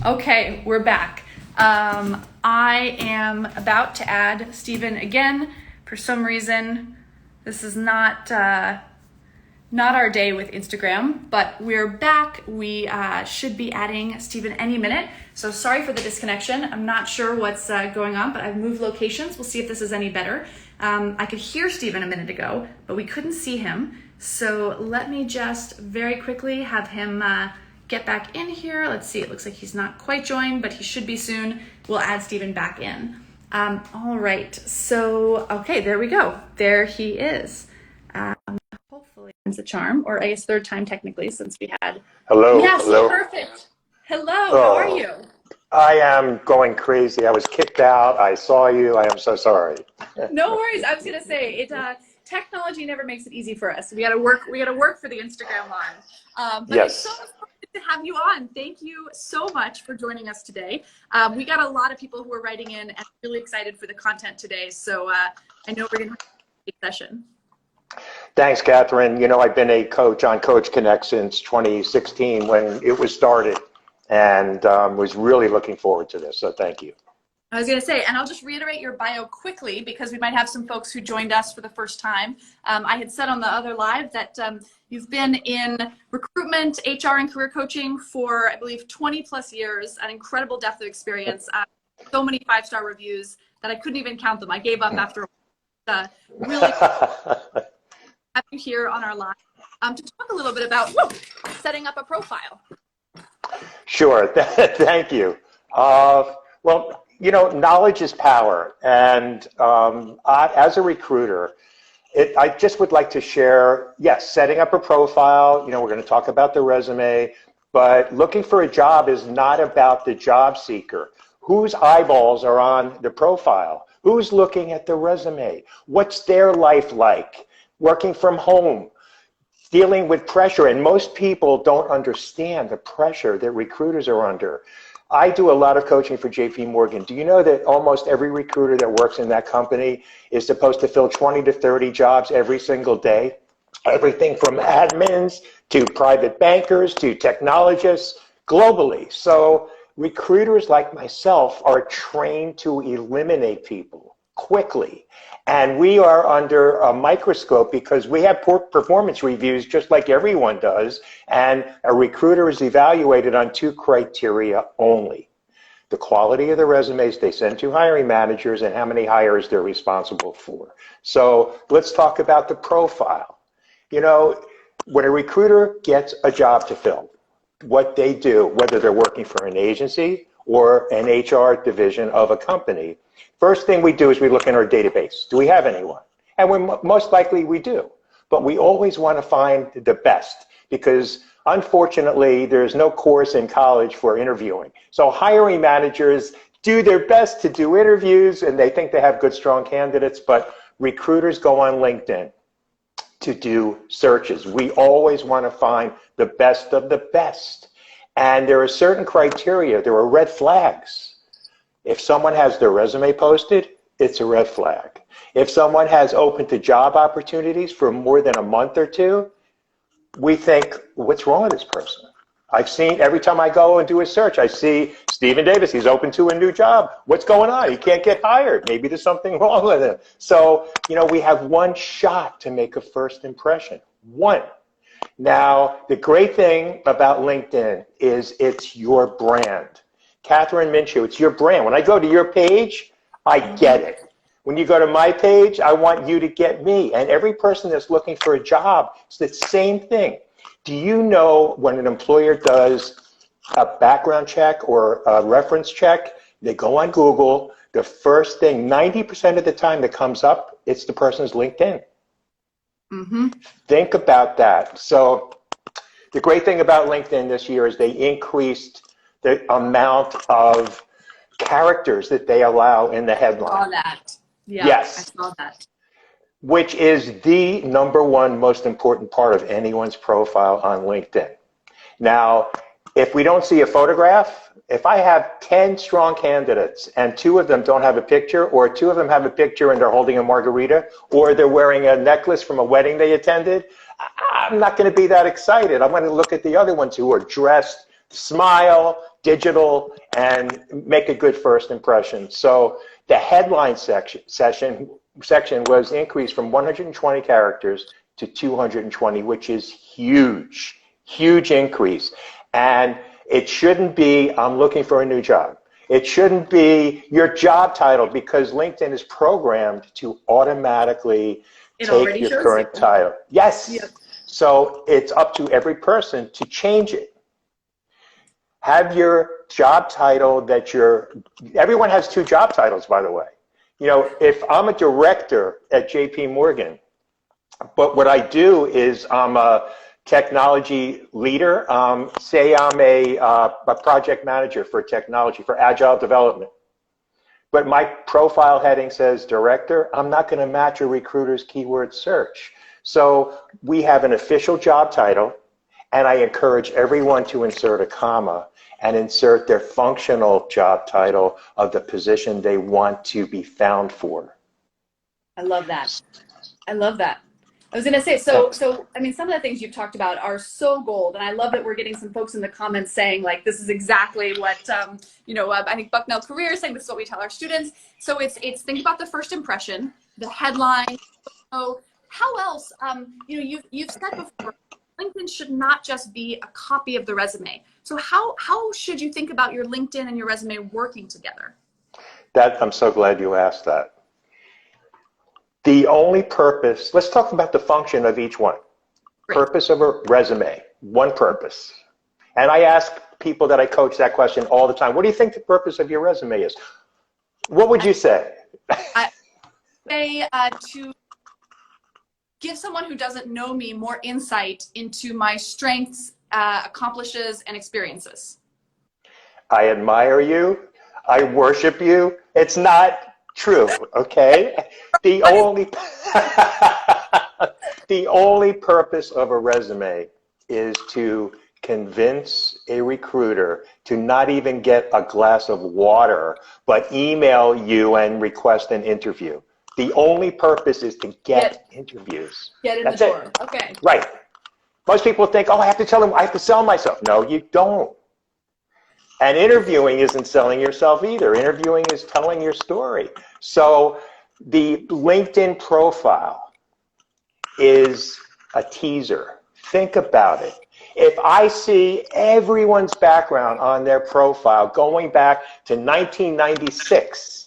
Okay, we're back. I am about to add Stephen again. For some reason, this is not our day with Instagram, but we're back. We should be adding Stephen any minute. So sorry for the disconnection. I'm not sure what's going on, but I've moved locations. We'll see if this is any better. I could hear Stephen a minute ago, but we couldn't see him. So let me just very quickly have him get back in here. Let's see, it looks like he's not quite joined, but he should be soon. We'll add Stephen back in. All right, so, okay, there we go. There he is. Hopefully it's a charm, or I guess third time technically since we had. Hello. Yes, hello. Perfect. Hello, how are you? I am going crazy. I was kicked out. I saw you. I am so sorry. No worries. I was gonna say technology never makes it easy for us. We gotta work for the Instagram line. But yes. It's so much fun to have you on. Thank you so much for joining us today. We got a lot of people who are writing in and really excited for the content today. So I know we're gonna have a great session. Thanks, Catherine. You know, I've been a coach on Coach Connect since 2016 when it was started, and was really looking forward to this. So thank you. I was going to say, and I'll just reiterate your bio quickly because we might have some folks who joined us for the first time. I had said on the other live that you've been in recruitment, HR, and career coaching for, I believe, 20 plus years, an incredible depth of experience, so many 5-star reviews that I couldn't even count them. I gave up after really have you here on our live to talk a little bit about setting up a profile. Sure. Thank you. Well, you know, knowledge is power. And as a recruiter, I just would like to share, yes, setting up a profile. You know, we're going to talk about the resume, but looking for a job is not about the job seeker. Whose eyeballs are on the profile? Who's looking at the resume? What's their life like? Working from home, dealing with pressure. And most people don't understand the pressure that recruiters are under. I do a lot of coaching for JP Morgan. Do you know that almost every recruiter that works in that company is supposed to fill 20 to 30 jobs every single day? Everything from admins to private bankers to technologists globally. So recruiters like myself are trained to eliminate people quickly. And we are under a microscope because we have poor performance reviews just like everyone does. And a recruiter is evaluated on 2 criteria only: the quality of the resumes they send to hiring managers and how many hires they're responsible for. So let's talk about the profile. You know, when a recruiter gets a job to fill, what they do, whether they're working for an agency or an HR division of a company, first thing we do is we look in our database. Do we have anyone? And most likely we do. But we always want to find the best because unfortunately there's no course in college for interviewing. So hiring managers do their best to do interviews and they think they have good, strong candidates, but recruiters go on LinkedIn to do searches. We always want to find the best of the best. And there are certain criteria, there are red flags. If someone has their resume posted, it's a red flag. If someone has open to job opportunities for more than a month or 2, we think, what's wrong with this person? I've seen, every time I go and do a search, I see Stephen Davis, he's open to a new job. What's going on? He can't get hired. Maybe there's something wrong with him. So, you know, we have one shot to make a first impression. One. Now, the great thing about LinkedIn is it's your brand. Catherine Minshew, it's your brand. When I go to your page, I get it. When you go to my page, I want you to get me. And every person that's looking for a job, it's the same thing. Do you know when an employer does a background check or a reference check, they go on Google, the first thing, 90% of the time that comes up, it's the person's LinkedIn. Mm-hmm. Think about that. So the great thing about LinkedIn this year is they increased the amount of characters that they allow in the headline. I saw that. Yeah, yes. I saw that. Which is the #1 most important part of anyone's profile on LinkedIn. Now, if we don't see a photograph, if I have 10 strong candidates and 2 of them don't have a picture, or 2 of them have a picture and they're holding a margarita, or they're wearing a necklace from a wedding they attended, I'm not going to be that excited. I'm going to look at the other ones who are dressed, smile, digital, and make a good first impression. So the headline section was increased from 120 characters to 220, which is huge, huge increase. And it shouldn't be, I'm looking for a new job. It shouldn't be your job title, because LinkedIn is programmed to automatically take your current title. Yes. Yep. So it's up to every person to change it. Have your job title that everyone has two job titles, by the way. You know, if I'm a director at JP Morgan, but what I do is I'm a technology leader, say I'm a project manager for technology, for agile development. But my profile heading says director, I'm not going to match a recruiter's keyword search. So we have an official job title, and I encourage everyone to insert a comma and insert their functional job title of the position they want to be found for. I love that. I love that. I was going to say, so I mean, some of the things you've talked about are so gold, and I love that we're getting some folks in the comments saying, like, this is exactly what, I think Bucknell Career is saying this is what we tell our students. So it's think about the first impression, the headline. So how else, you've said before, LinkedIn should not just be a copy of the resume. So how should you think about your LinkedIn and your resume working together? I'm so glad you asked that. The only purpose, let's talk about the function of each one. Great. Purpose of a resume, one purpose. And I ask people that I coach that question all the time. What do you think the purpose of your resume is? What would you say? I say to give someone who doesn't know me more insight into my strengths, accomplishes, and experiences. I admire you. I worship you. It's not true, okay? The only purpose of a resume is to convince a recruiter to not even get a glass of water, but email you and request an interview. The only purpose is to get interviews. Get in the door. Okay. Right. Most people think, oh, I have to tell them, I have to sell myself. No, you don't. And interviewing isn't selling yourself either. Interviewing is telling your story. So the LinkedIn profile is a teaser. Think about it. If I see everyone's background on their profile going back to 1996,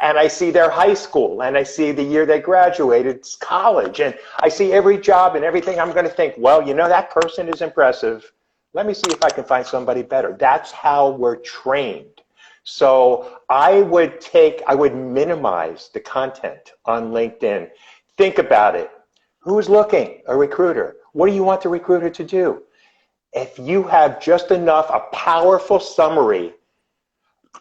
and I see their high school, and I see the year they graduated college, and I see every job and everything, I'm going to think, well, you know, that person is impressive. Let me see if I can find somebody better. That's how we're trained. So I would minimize the content on LinkedIn. Think about it. Who's looking? A recruiter. What do you want the recruiter to do? If you have just enough, a powerful summary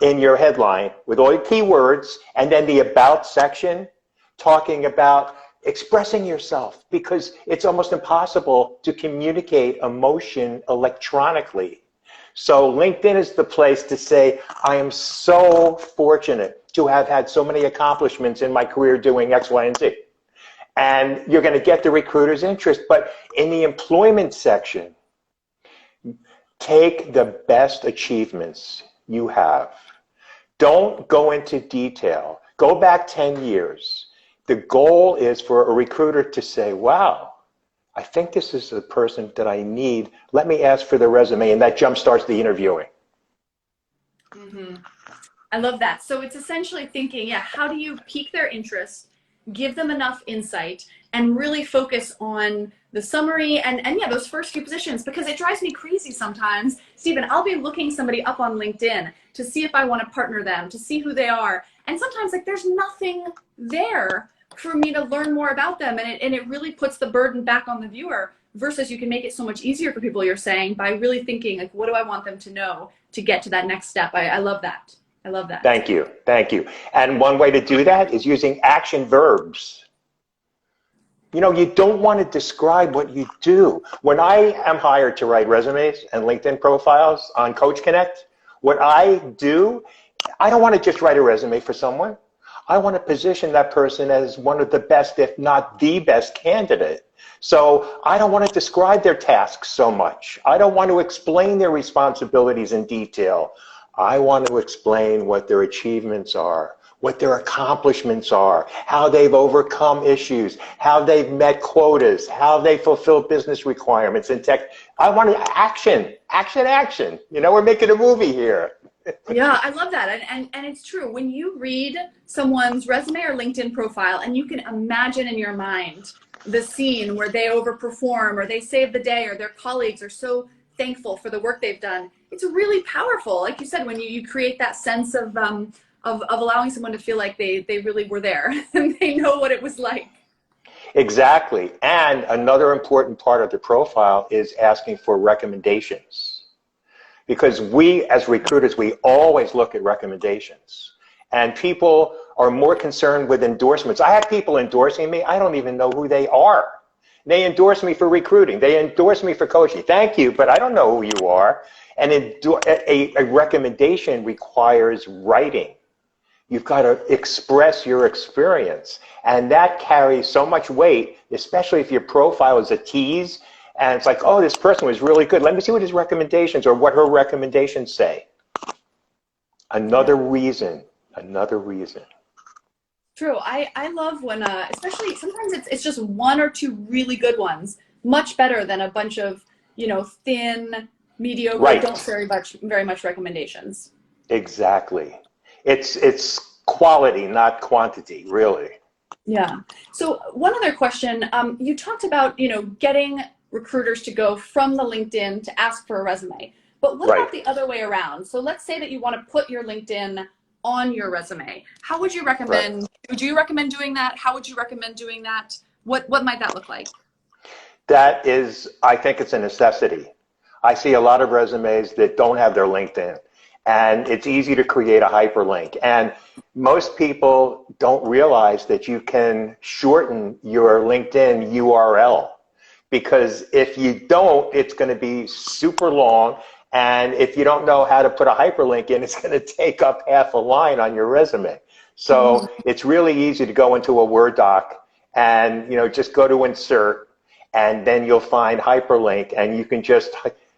in your headline with all your keywords, and then the about section talking about expressing yourself, because it's almost impossible to communicate emotion electronically. So LinkedIn is the place to say, I am so fortunate to have had so many accomplishments in my career doing X, Y, and Z. And you're going to get the recruiter's interest. But in the employment section, take the best achievements you have. Don't go into detail. Go back 10 years. The goal is for a recruiter to say, wow, I think this is the person that I need. Let me ask for the resume, and that jumpstarts the interviewing. Mm-hmm. I love that. So it's essentially thinking, how do you pique their interest, give them enough insight, and really focus on the summary and those first few positions, because it drives me crazy sometimes. Stephen, I'll be looking somebody up on LinkedIn to see if I want to partner them, to see who they are. And sometimes there's nothing there for me to learn more about them. And it really puts the burden back on the viewer, versus you can make it so much easier for people, you're saying, by really thinking, like, what do I want them to know to get to that next step? I love that. I love that. Thank you. Thank you. And one way to do that is using action verbs. You know, you don't want to describe what you do. When I am hired to write resumes and LinkedIn profiles on Coach Connect, what I do, I don't want to just write a resume for someone. I want to position that person as one of the best, if not the best candidate. So I don't want to describe their tasks so much. I don't want to explain their responsibilities in detail. I want to explain what their achievements are, what their accomplishments are, how they've overcome issues, how they've met quotas, how they fulfill business requirements in tech. I want action, action, action. You know, we're making a movie here. Yeah, I love that. And it's true. When you read someone's resume or LinkedIn profile and you can imagine in your mind the scene where they overperform or they save the day or their colleagues are so thankful for the work they've done, it's really powerful. Like you said, when you create that sense of allowing someone to feel like they really were there and they know what it was like. Exactly. And another important part of the profile is asking for recommendations. Because we, as recruiters, we always look at recommendations. And people are more concerned with endorsements. I have people endorsing me. I don't even know who they are. They endorse me for recruiting. They endorse me for coaching. Thank you, but I don't know who you are. And a recommendation requires writing. You've got to express your experience. And that carries so much weight, especially if your profile is a tease. And it's like, oh, this person was really good. Let me see what his recommendations or what her recommendations say. Another reason. True. I love when, especially sometimes it's just one or two really good ones, much better than a bunch of, thin, mediocre, right. Don't very much recommendations. Exactly. It's quality, not quantity, really. Yeah. So one other question, you talked about, getting recruiters to go from the LinkedIn to ask for a resume. But what about the other way around? So let's say that you want to put your LinkedIn on your resume. How would you recommend, would you recommend doing that? How would you recommend doing that? What might that look like? That is, I think it's a necessity. I see a lot of resumes that don't have their LinkedIn, and it's easy to create a hyperlink. And most people don't realize that you can shorten your LinkedIn URL. Because if you don't, it's going to be super long. And if you don't know how to put a hyperlink in, it's going to take up half a line on your resume. So it's really easy to go into a Word doc and, just go to insert, and then you'll find hyperlink, and you can just,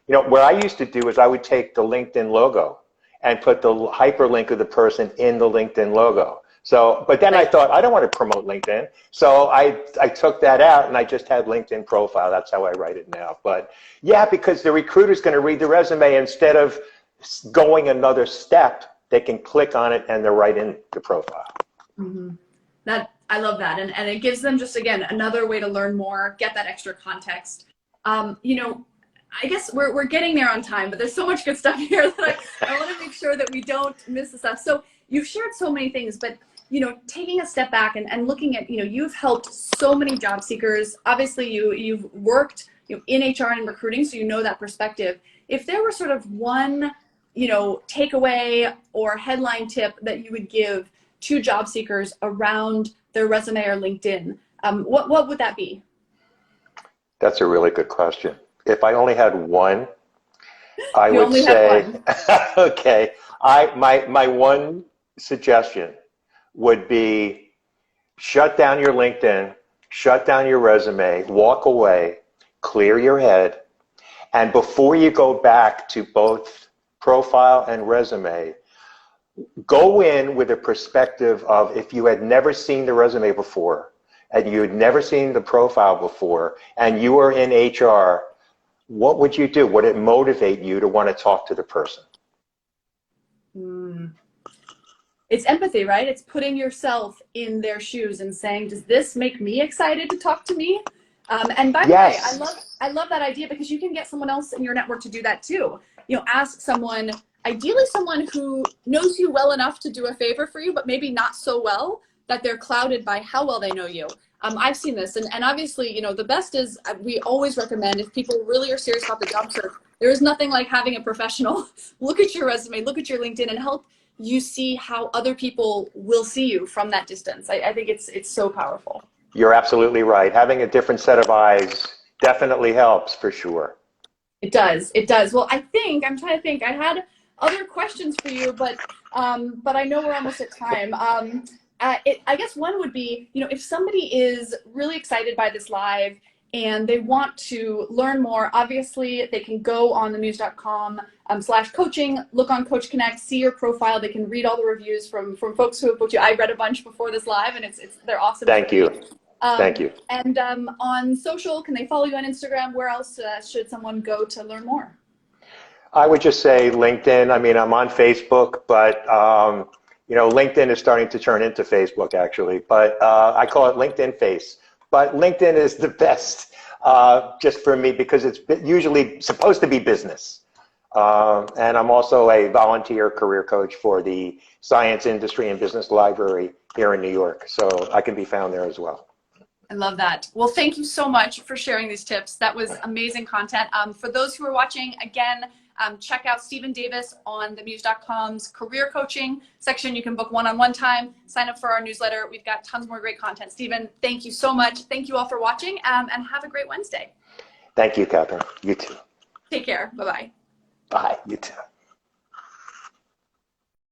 what I used to do is I would take the LinkedIn logo and put the hyperlink of the person in the LinkedIn logo. So, but then I thought, I don't want to promote LinkedIn. So I took that out and I just had LinkedIn profile. That's how I write it now. But yeah, because the recruiter's going to read the resume, instead of going another step, they can click on it and they're right in the profile. Mm-hmm. I love that. And it gives them just, again, another way to learn more, get that extra context. I guess we're getting there on time, but there's so much good stuff here that I want to make sure that we don't miss the stuff. So you've shared so many things, but taking a step back and looking at, you've helped so many job seekers. Obviously, you've worked in HR and recruiting, so you know that perspective. If there were sort of one, takeaway or headline tip that you would give to job seekers around their resume or LinkedIn, what would that be? That's a really good question. If I only had one, I would say, okay, my one suggestion would be shut down your LinkedIn, shut down your resume, walk away, clear your head, and before you go back to both profile and resume, go in with a perspective of, if you had never seen the resume before and you had never seen the profile before and you were in HR, what would you do? Would it motivate you to want to talk to the person? It's empathy, right? It's putting yourself in their shoes and saying, does this make me excited to talk to me? And by the way, I love that idea, because you can get someone else in your network to do that too. Ask someone, ideally someone who knows you well enough to do a favor for you, but maybe not so well that they're clouded by how well they know you. I've seen this, and obviously, the best is, we always recommend, if people really are serious about the job search, there is nothing like having a professional look at your resume, look at your LinkedIn, and help you see how other people will see you from that distance. I think it's so powerful. You're absolutely right. Having a different set of eyes definitely helps, for sure. It does. Well, I'm trying to think. I had other questions for you, but I know we're almost at time. I guess one would be, if somebody is really excited by this live and they want to learn more, obviously they can go on themuse.com/coaching, look on Coach Connect, see your profile. They can read all the reviews from folks who have booked you. I read a bunch before this live, and they're awesome. Thank you. Thank you. And on social, can they follow you on Instagram? Where else should someone go to learn more? I would just say LinkedIn. I mean, I'm on Facebook, but LinkedIn is starting to turn into Facebook actually, but I call it LinkedIn Face. But LinkedIn is the best just for me because it's usually supposed to be business. And I'm also a volunteer career coach for the Science Industry and Business Library here in New York. So I can be found there as well. I love that. Well, thank you so much for sharing these tips. That was amazing content. For those who are watching, again, check out Stephen Davis on themuse.com's career coaching section. You can book one-on-one time, sign up for our newsletter. We've got tons more great content. Stephen, thank you so much. Thank you all for watching, and have a great Wednesday. Thank you, Catherine. You too. Take care. Bye-bye. Bye. You too.